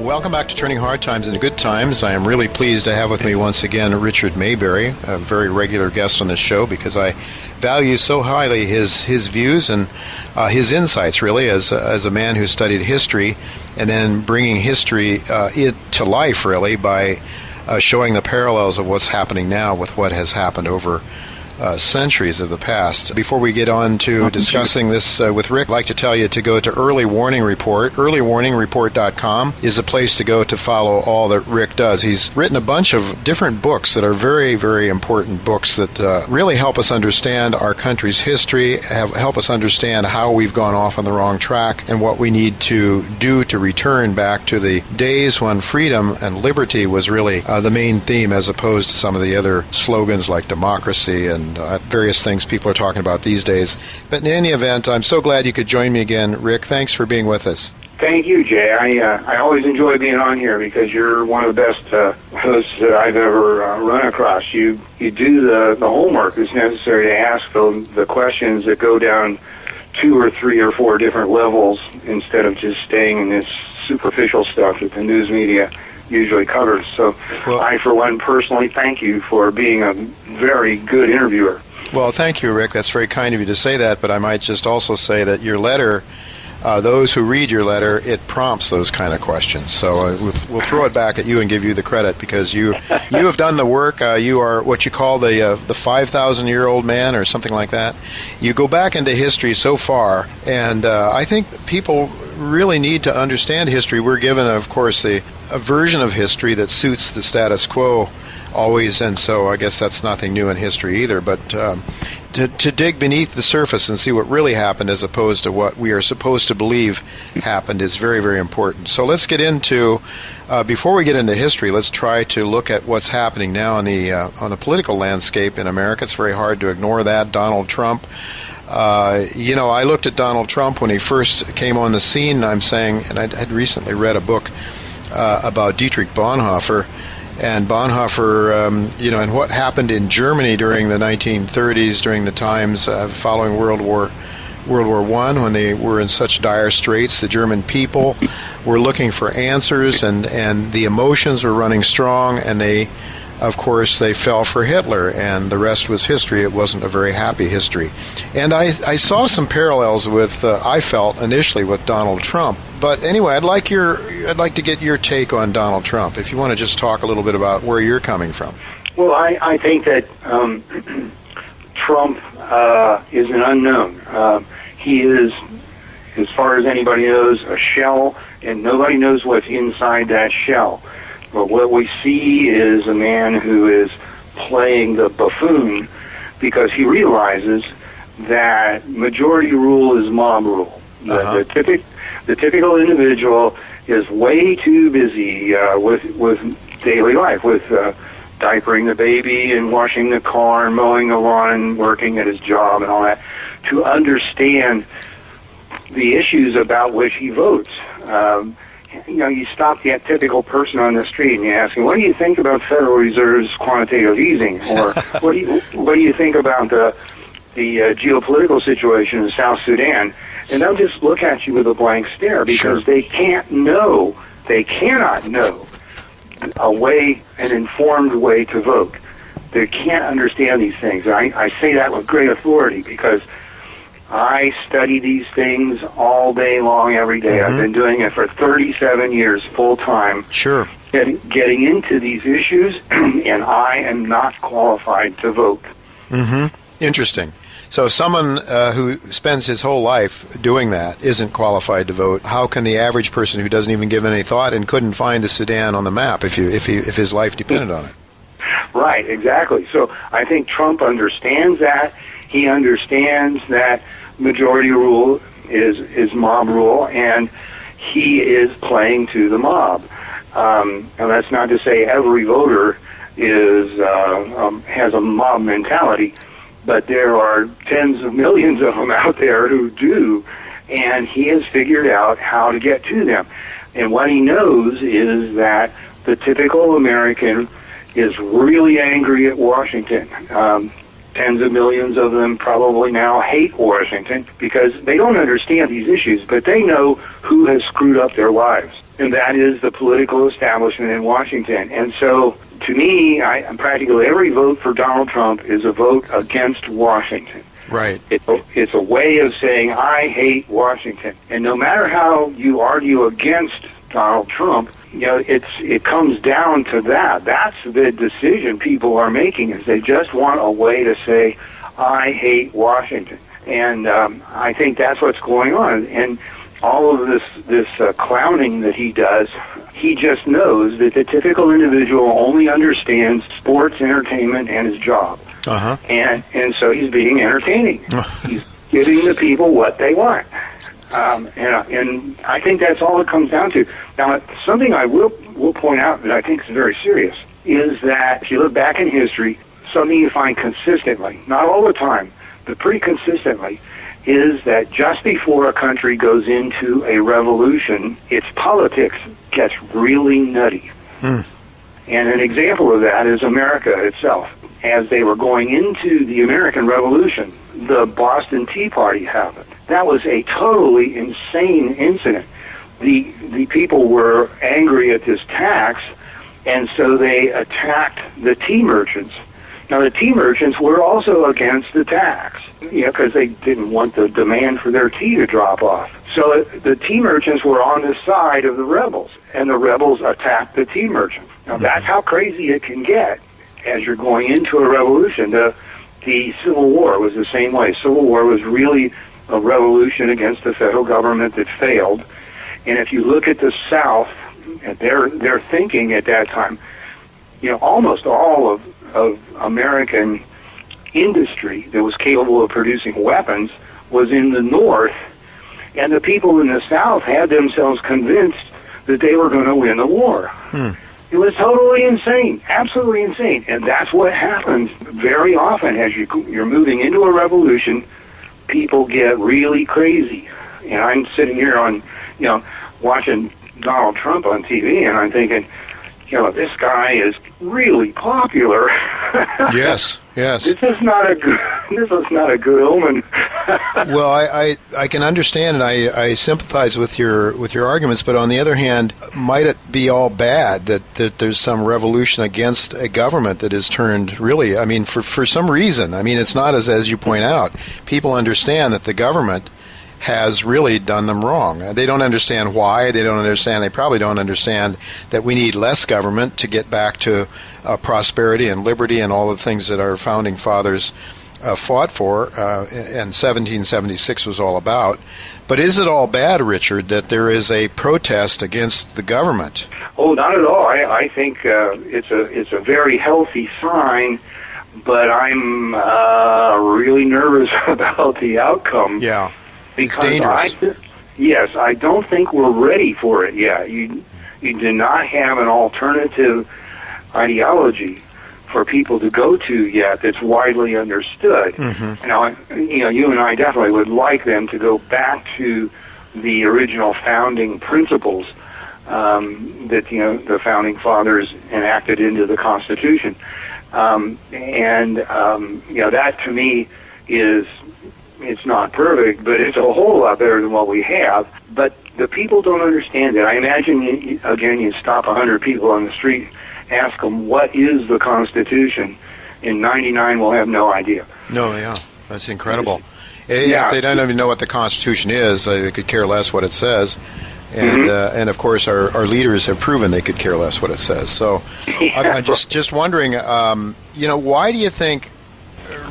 Welcome back to Turning Hard Times into Good Times. I am really pleased to have with me once again Richard Maybury, a very regular guest on this show because I value so highly his views and his insights, really, as a man who studied history and then bringing history to life, really, by showing the parallels of what's happening now with what has happened over centuries of the past. Before we get on to discussing this with Rick, I'd like to tell you to go to Early Warning Report. EarlyWarningReport.com is a place to go to follow all that Rick does. He's written a bunch of different books that are very, very important books that really help us understand our country's history, help us understand how we've gone off on the wrong track, and what we need to do to return back to the days when freedom and liberty was really the main theme, as opposed to some of the other slogans like democracy and various things people are talking about these days. But in any event, I'm so glad you could join me again, Rick. Thanks for being with us. Thank you, Jay. I always enjoy being on here because you're one of the best hosts that I've ever run across. You do the homework that's necessary to ask the questions that go down 2 or 3 or 4 different levels instead of just staying in this superficial stuff that the news media usually covers. So I, for one, personally thank you for being a very good interviewer. Well, thank you, Rick. That's very kind of you to say that, but I might just also say that your letter, those who read your letter, it prompts those kind of questions. So we'll throw it back at you and give you the credit because you have done the work. You are what you call the 5,000-year-old man or something like that. You go back into history so far, and I think people really need to understand history. We're given, of course, a version of history that suits the status quo always, and so I guess that's nothing new in history either, but to dig beneath the surface and see what really happened as opposed to what we are supposed to believe happened is very, very important. So let's get into, before we get into history, let's try to look at what's happening now on the political landscape in America. It's very hard to ignore that. Donald Trump. I looked at Donald Trump when he first came on the scene, I'm saying, and I had recently read a book about Dietrich Bonhoeffer, and Bonhoeffer, and what happened in Germany during the 1930s, during the times following World War I, when they were in such dire straits. The German people were looking for answers, and the emotions were running strong, and they fell for Hitler, and the rest was history. It wasn't a very happy history. And I saw some parallels with, I felt initially, with Donald Trump. But anyway, I'd like to get your take on Donald Trump, if you want to just talk a little bit about where you're coming from. Well, I think that Trump is an unknown. He is, as far as anybody knows, a shell, and nobody knows what's inside that shell. But what we see is a man who is playing the buffoon because he realizes that majority rule is mob rule. The typical individual is way too busy with daily life, with diapering the baby and washing the car and mowing the lawn and working at his job and all that, to understand the issues about which he votes. You stop the typical person on the street and you ask him, what do you think about Federal Reserve's quantitative easing? Or what do you think about the geopolitical situation in South Sudan? And they'll just look at you with a blank stare because they cannot know an informed way to vote. They can't understand these things. I say that with great authority because I study these things all day long, every day. I've been doing it for 37 years full time. Sure. Getting into these issues, and I am not qualified to vote. Interesting. So someone who spends his whole life doing that isn't qualified to vote. How can the average person who doesn't even give any thought and couldn't find the Sudan on the map if his life depended on it? Right, exactly. So I think Trump understands that. He understands that majority rule is mob rule, and he is playing to the mob. And that's not to say every voter has a mob mentality, but there are tens of millions of them out there who do, and he has figured out how to get to them. And what he knows is that the typical American is really angry at Washington. Tens of millions of them probably now hate Washington because they don't understand these issues, but they know who has screwed up their lives, and that is the political establishment in Washington. And so, to me, practically every vote for Donald Trump is a vote against Washington. Right. It's a way of saying, I hate Washington. And no matter how you argue against Donald Trump, it comes down to that. That's the decision people are making, is they just want a way to say, I hate Washington. And I think that's what's going on. And all of this clowning that he does, he just knows that the typical individual only understands sports, entertainment, and his job. Uh-huh. And so he's being entertaining. He's giving the people what they want. And I think that's all it comes down to. Now, something I will point out that I think is very serious is that if you look back in history, something you find consistently, not all the time, but pretty consistently, is that just before a country goes into a revolution, its politics gets really nutty. And an example of that is America itself. As they were going into the American Revolution, the Boston Tea Party happened. That was a totally insane incident. The people were angry at this tax, and so they attacked the tea merchants. Now, the tea merchants were also against the tax, because they didn't want the demand for their tea to drop off. So the tea merchants were on the side of the rebels, and the rebels attacked the tea merchants. Now, that's how crazy it can get as you're going into a revolution. The Civil War was the same way. Civil War was really a revolution against the federal government that failed. And if you look at the South, their thinking at that time, almost all of American industry that was capable of producing weapons was in the North, and the people in the South had themselves convinced that they were going to win the war. It was totally insane, absolutely insane. And that's what happens very often as you're moving into a revolution. People get really crazy. And I'm sitting here watching Donald Trump on TV, and I'm thinking, this guy is really popular. Yes. This is not a good omen. Well, I can understand, and I sympathize with your arguments, but on the other hand, might it be all bad that there's some revolution against a government that is turned really, for some reason. It's not as you point out. People understand that the government has really done them wrong. They don't understand why. They probably don't understand that we need less government to get back to prosperity and liberty and all the things that our founding fathers fought for, and 1776 was all about. But is it all bad, Richard, that there is a protest against the government? Oh, not at all. I think it's a very healthy sign, but I'm really nervous about the outcome. Yeah. Because it's dangerous. I don't think we're ready for it yet. You do not have an alternative ideology for people to go to yet that's widely understood. Mm-hmm. Now, you and I definitely would like them to go back to the original founding principles that the founding fathers enacted into the Constitution, that to me is. It's not perfect, but it's a whole lot better than what we have. But the people don't understand it. I imagine, you stop 100 people on the street, ask them, what is the Constitution? And 99 will have no idea. No, yeah. That's incredible. If they don't even know what the Constitution is, they could care less what it says. And and of course, our leaders have proven they could care less what it says. So I'm just wondering, why do you think,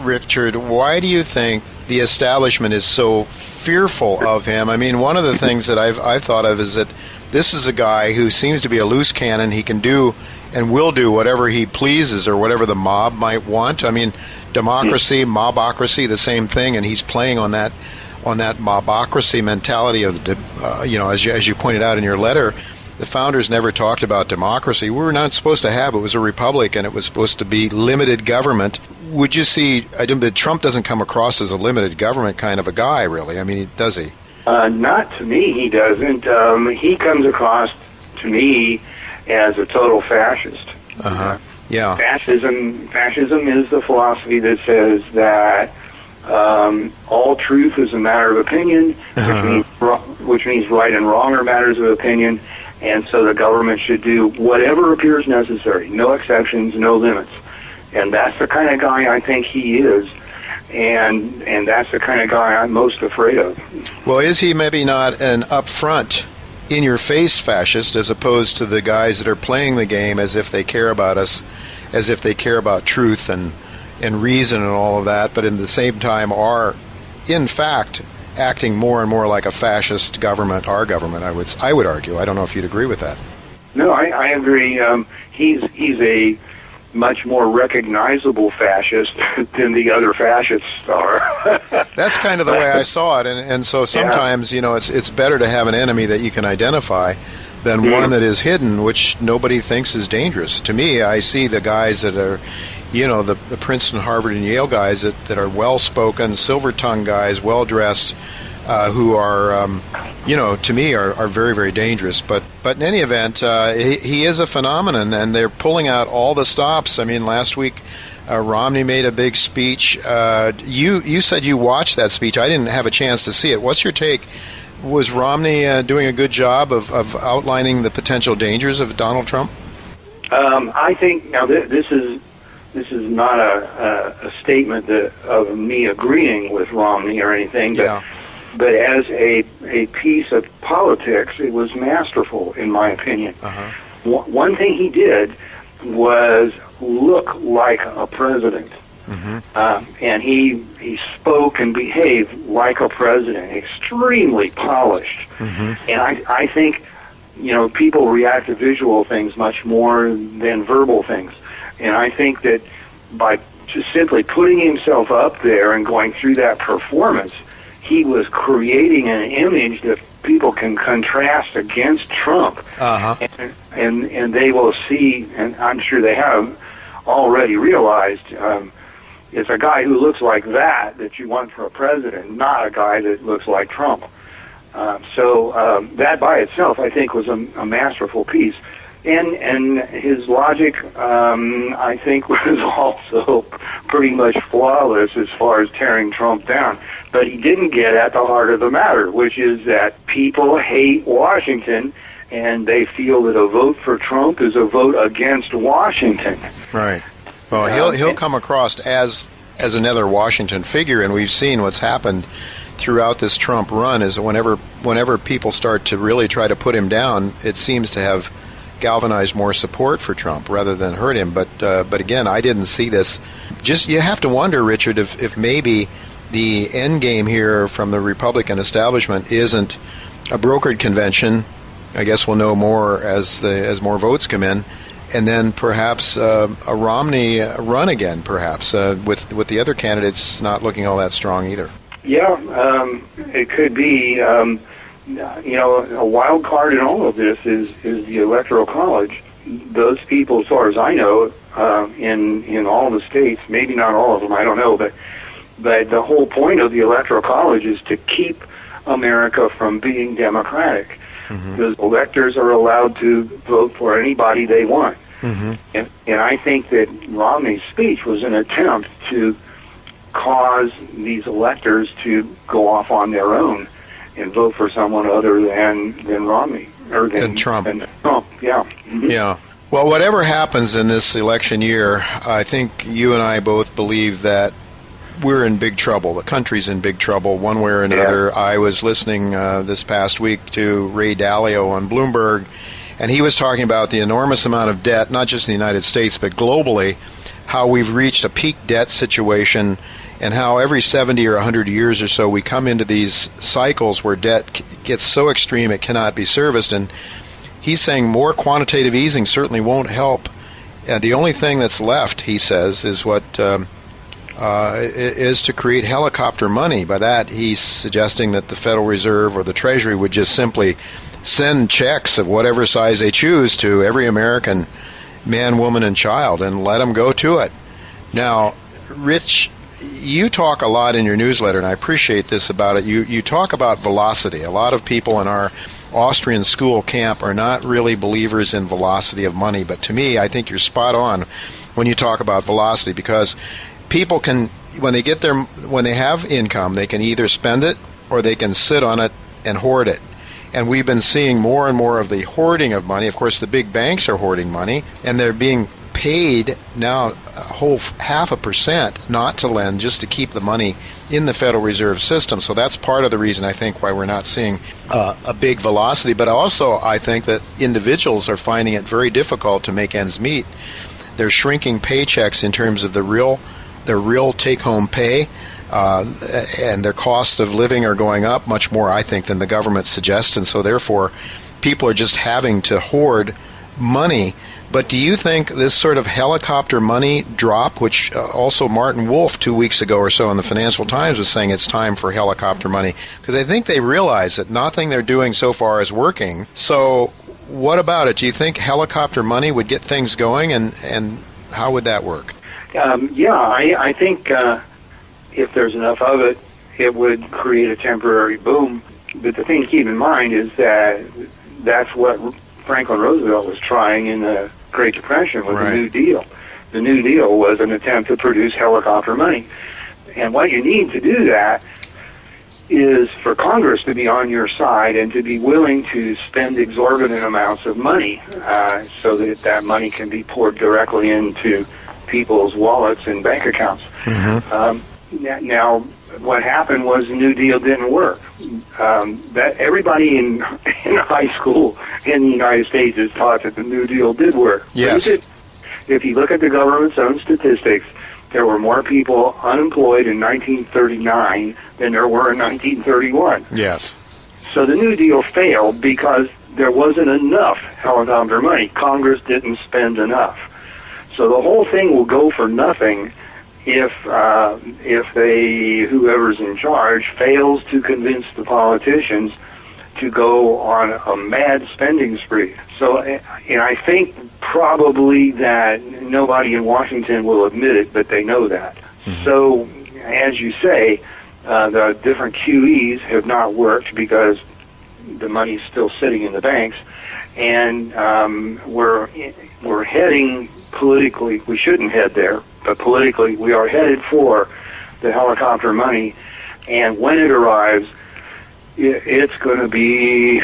Richard, why do you think the establishment is so fearful of him? One of the things that I've thought of is that this is a guy who seems to be a loose cannon. He can do and will do whatever he pleases or whatever the mob might want. Democracy, mobocracy, the same thing, and he's playing on that mobocracy mentality of as you pointed out in your letter. The founders never talked about democracy. We were not supposed to have it. It was a republic, and it was supposed to be limited government. Would you see, Trump doesn't come across as a limited government kind of a guy, really? Does he? Not to me, he doesn't. He comes across to me as a total fascist. Uh-huh. Yeah. Fascism is the philosophy that says that all truth is a matter of opinion, which means right and wrong are matters of opinion, and so the government should do whatever appears necessary, no exceptions, no limits. And that's the kind of guy I think he is, and that's the kind of guy I'm most afraid of. Well, is he maybe not an upfront, in-your-face fascist, as opposed to the guys that are playing the game as if they care about us, as if they care about truth and reason and all of that, but in the same time are, in fact, acting more and more like a fascist government, our government, I would argue. I don't know if you'd agree with that. No, I agree. He's a much more recognizable fascist than the other fascists are. That's kind of the way I saw it, and so sometimes, it's better to have an enemy that you can identify than one that is hidden, which nobody thinks is dangerous. To me, I see the guys that are, the Princeton, Harvard, and Yale guys that are well-spoken, silver-tongued guys, well-dressed, who are, to me are very, very dangerous. But in any event, he is a phenomenon, and they're pulling out all the stops. I mean, last week, Romney made a big speech. You said you watched that speech. I didn't have a chance to see it. What's your take? Was Romney doing a good job of outlining the potential dangers of Donald Trump? I think, now this is not a statement of me agreeing with Romney or anything, but as a piece of politics, it was masterful, in my opinion. One thing he did was look like a president. And he spoke and behaved like a president, extremely polished. And I think, people react to visual things much more than verbal things. And I think that by just simply putting himself up there and going through that performance, he was creating an image that people can contrast against Trump. And they will see, and I'm sure they have already realized, it's a guy who looks like that you want for a president, not a guy that looks like Trump. So that by itself, I think, was a masterful piece. And his logic, I think, was also pretty much flawless as far as tearing Trump down. But he didn't get at the heart of the matter, which is that people hate Washington, and they feel that a vote for Trump is a vote against Washington. Right. Well, he'll come across as another Washington figure, and we've seen what's happened throughout this Trump run. Is whenever people start to really try to put him down, it seems to have galvanized more support for Trump rather than hurt him. But again, I didn't see this. Just you have to wonder, Richard, if maybe the end game here from the Republican establishment isn't a brokered convention. I guess we'll know more as more votes come in. And then perhaps a Romney run again, perhaps, with the other candidates not looking all that strong either. Yeah, it could be. A wild card in all of this is the Electoral College. Those people, as far as I know, in all the states, maybe not all of them, I don't know, but the whole point of the Electoral College is to keep America from being democratic. Because electors are allowed to vote for anybody they want. And I think that Romney's speech was an attempt to cause these electors to go off on their own and vote for someone other than Romney or than Trump. Yeah. Well, whatever happens in this election year, I think you and I both believe that we're in big trouble. The country's in big trouble one way or another. I was listening this past week to Ray Dalio on Bloomberg, and he was talking about the enormous amount of debt, not just in the United States, but globally, how we've reached a peak debt situation, and how every 70 or 100 years or so we come into these cycles where debt gets so extreme it cannot be serviced. And he's saying more quantitative easing certainly won't help. The only thing that's left, he says, is what is to create helicopter money. By that, he's suggesting that the Federal Reserve or the Treasury would just simply send checks of whatever size they choose to every American man, woman, and child and let them go to it. Now, Rich, you talk a lot in your newsletter, and I appreciate this about it. You talk about velocity. A lot of people in our Austrian school camp are not really believers in velocity of money, but to me, I think you're spot on. when you talk about velocity, because people can, when they have income, they can either spend it or they can sit on it and hoard it. And we've been seeing more and more of the hoarding of money. Of course, the big banks are hoarding money, and they're being paid now a whole 0.5% not to lend, just to keep the money in the Federal Reserve System. So that's part of the reason, I think, why we're not seeing a big velocity. But also, I think that individuals are finding it very difficult to make ends meet. They're shrinking paychecks in terms of their real take-home pay. And their cost of living are going up much more, I think, than the government suggests, and so therefore people are just having to hoard money. But do you think this sort of helicopter money drop, which also Martin Wolf 2 weeks ago or so in the Financial Times was saying it's time for helicopter money, because I think they realize that nothing they're doing so far is working. So what about it? Do you think helicopter money would get things going, and how would that work? I think if there's enough of it, it would create a temporary boom. But the thing to keep in mind is that that's what Franklin Roosevelt was trying in the Great Depression with the New Deal. The New Deal was an attempt to produce helicopter money. And what you need to do that is for Congress to be on your side and to be willing to spend exorbitant amounts of money so that that money can be poured directly into people's wallets and bank accounts. Mm-hmm. Now, what happened was the New Deal didn't work. That everybody in high school in the United States is taught that the New Deal did work. Yes. If you look at the government's own statistics, there were more people unemployed in 1939 than there were in 1931. Yes. So the New Deal failed because there wasn't enough helicopter money. Congress didn't spend enough. So the whole thing will go for nothing if whoever's in charge fails to convince the politicians to go on a mad spending spree. So, and I think probably that nobody in Washington will admit it, but they know that. Mm-hmm. So, as you say, the different QEs have not worked because the money's still sitting in the banks, and we're heading politically. We shouldn't head there, but politically we are headed for the helicopter money, and when it arrives, it's going to be,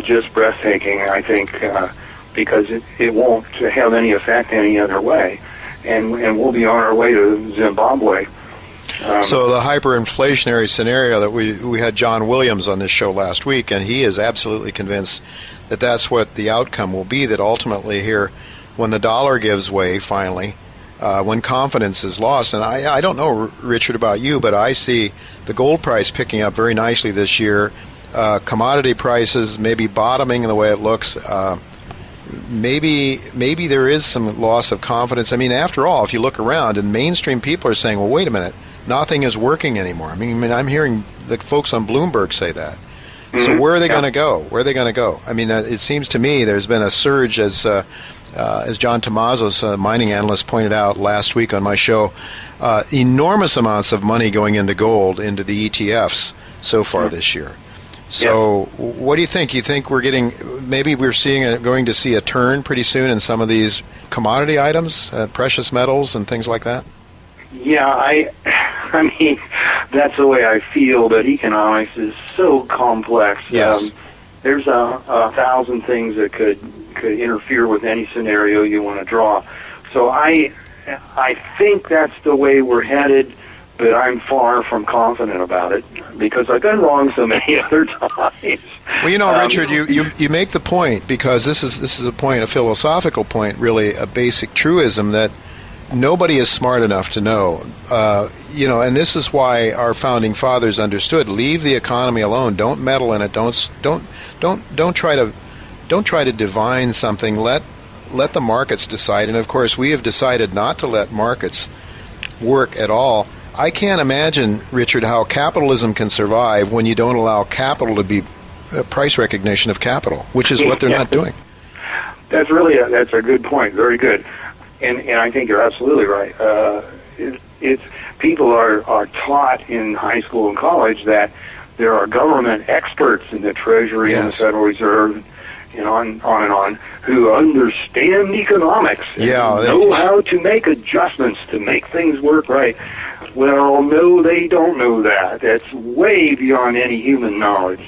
just breathtaking, I think, because it won't have any effect any other way, and we'll be on our way to Zimbabwe. So the hyperinflationary scenario that we had John Williams on this show last week, and he is absolutely convinced that that's what the outcome will be, that ultimately here, when the dollar gives way finally, when confidence is lost, and I don't know, Richard, about you, but I see the gold price picking up very nicely this year, commodity prices maybe bottoming in the way it looks, maybe there is some loss of confidence. I mean, after all, if you look around, and mainstream people are saying, well, wait a minute, nothing is working anymore. I mean, I'm hearing the folks on Bloomberg say that. Mm-hmm. So where are they going to go? Where are they going to go? I mean, it seems to me there's been a surge, as John Tomazos, mining analyst, pointed out last week on my show, enormous amounts of money going into gold, into the ETFs so far this year. So what do you think? You think we're going to see a turn pretty soon in some of these commodity items, precious metals and things like that? Yeah, I mean, that's the way I feel, but economics is so complex. Yes. There's a thousand things that could interfere with any scenario you want to draw. So I think that's the way we're headed, but I'm far from confident about it because I've been wrong so many other times. Well, Richard, you make the point, because this is a point, a philosophical point, really a basic truism that nobody is smart enough to know. And this is why our founding fathers understood: leave the economy alone. Don't meddle in it. Don't try to divine something. Let the markets decide. And of course, we have decided not to let markets work at all. I can't imagine, Richard, how capitalism can survive when you don't allow capital to be price recognition of capital, which is what they're not doing. That's a good point. Very good. And I think you're absolutely right. It's people are taught in high school and college that there are government experts in the Treasury and the Federal Reserve, and on, who understand economics and know how to make adjustments to make things work right. Well, no, they don't know that. That's way beyond any human knowledge.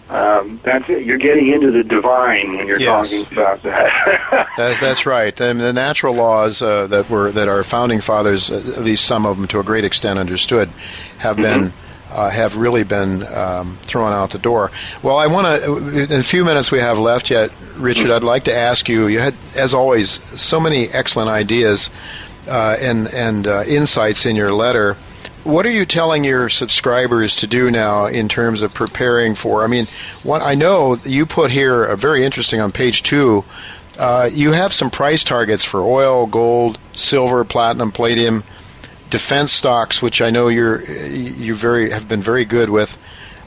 That's it. You're getting into the divine when you're talking about that. That's right. And the natural laws that our founding fathers, at least some of them to a great extent, understood, have been have really been thrown out the door. Well, I want to, in the few minutes we have left yet, Richard, I'd like to ask you. You had, as always, so many excellent ideas and insights in your letter. What are you telling your subscribers to do now in terms of preparing for? I mean, I know you put here a very interesting on page 2. You have some price targets for oil, gold, silver, platinum, palladium, defense stocks, which I know you have been very good with.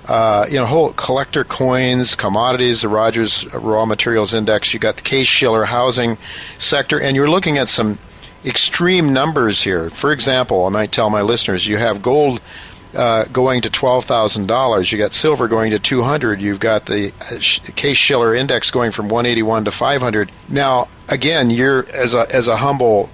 Whole collector coins, commodities, the Rogers Raw Materials Index. You got the Case-Shiller housing sector, and you're looking at some extreme numbers here. For example, I might tell my listeners, you have gold going to $12,000. You got silver going to $200. You've got the Case-Shiller index going from 181 to 500. Now, again, you're as a humble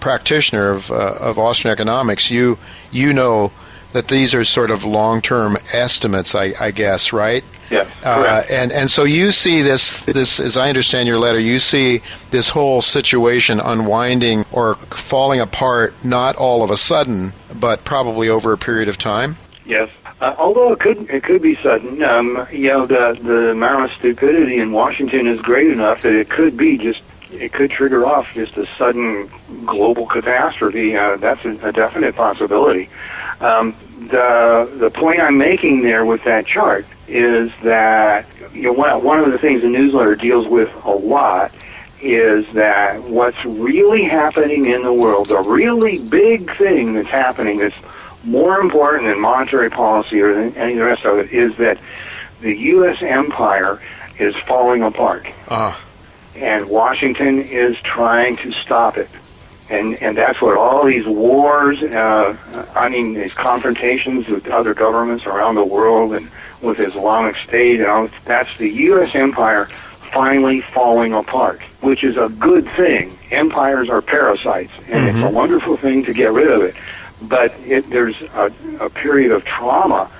practitioner of Austrian economics, you know that these are sort of long-term estimates, I guess, right? Yes, correct. And so you see this, as I understand your letter, you see this whole situation unwinding or falling apart, not all of a sudden, but probably over a period of time? Yes. Although it could be sudden, the amount of stupidity in Washington is great enough that it could trigger off just a sudden global catastrophe. That's a definite possibility. The point I'm making there with that chart is that one of the things the newsletter deals with a lot is that what's really happening in the world, the really big thing that's happening that's more important than monetary policy or than any of the rest of it, is that the U.S. empire is falling apart. And Washington is trying to stop it. And that's what all these wars, these confrontations with other governments around the world and with Islamic State, that's the U.S. empire finally falling apart, which is a good thing. Empires are parasites, and it's a wonderful thing to get rid of it. But there's a period of trauma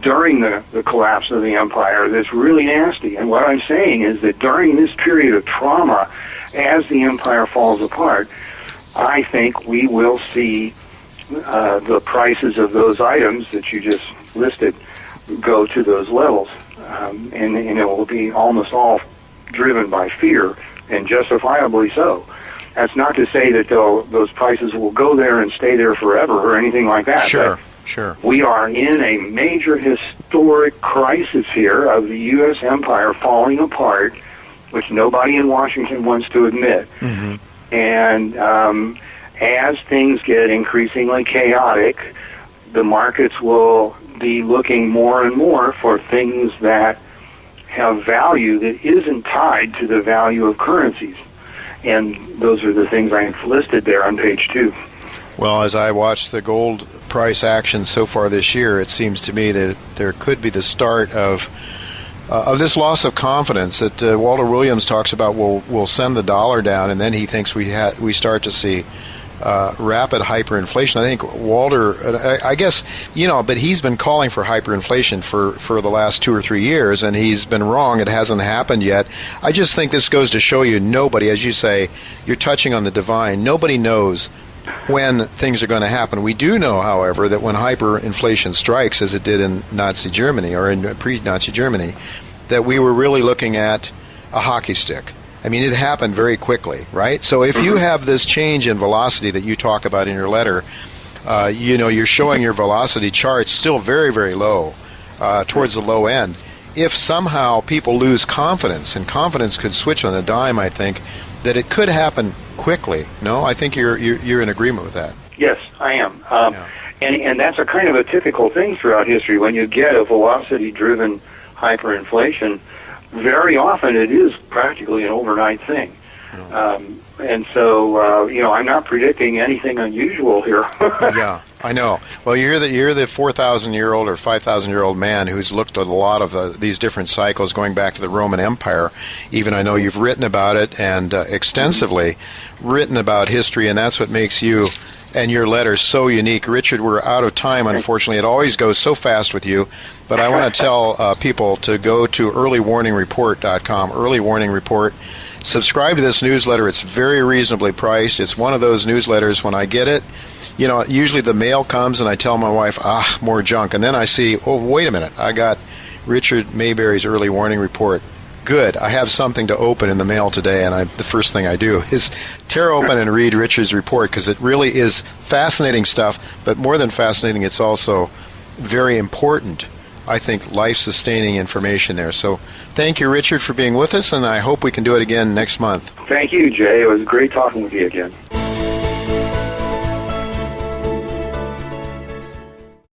during the collapse of the empire that's really nasty. And what I'm saying is that during this period of trauma, as the empire falls apart, I think we will see the prices of those items that you just listed go to those levels. And it will be almost all driven by fear, and justifiably so. That's not to say that those prices will go there and stay there forever or anything like that. Sure. We are in a major historic crisis here of the U.S. empire falling apart, which nobody in Washington wants to admit. And as things get increasingly chaotic, the markets will be looking more and more for things that have value that isn't tied to the value of currencies. And those are the things I've listed there on page 2. Well, as I watch the gold price action so far this year, it seems to me that there could be the start of this loss of confidence that Walter Williams talks about will send the dollar down, and then he thinks we start to see rapid hyperinflation. I think Walter, I guess, but he's been calling for hyperinflation for the last 2 or 3 years, and he's been wrong. It hasn't happened yet. I just think this goes to show you nobody, as you say, you're touching on the divine. Nobody knows when things are going to happen. We do know, however, that when hyperinflation strikes, as it did in Nazi Germany or in pre-Nazi Germany, that we were really looking at a hockey stick. I mean, it happened very quickly, right? So if you have this change in velocity that you talk about in your letter, you're showing your velocity charts still very, very low, towards the low end. If somehow people lose confidence, and confidence could switch on a dime, I think, that it could happen quickly. No, I think you're in agreement with that. Yes, I am. And that's a kind of a typical thing throughout history. When you get a velocity-driven hyperinflation, very often it is practically an overnight thing. And so, I'm not predicting anything unusual here. I know. Well, you're the 4,000-year-old or 5,000-year-old man who's looked at a lot of these different cycles going back to the Roman Empire. Even I know you've written about it and extensively written about history, and that's what makes you and your letters so unique. Richard, we're out of time, unfortunately. It always goes so fast with you. But I want to tell people to go to earlywarningreport.com, Early Warning Report. Subscribe to this newsletter. It's very reasonably priced. It's one of those newsletters when I get it, you know, usually the mail comes and I tell my wife, more junk. And then I see, oh, wait a minute, I got Richard Maybury's Early Warning Report. Good. I have something to open in the mail today, and the first thing I do is tear open and read Richard's report, because it really is fascinating stuff, but more than fascinating, it's also very important, I think, life-sustaining information there. So thank you, Richard, for being with us, and I hope we can do it again next month. Thank you, Jay. It was great talking with you again.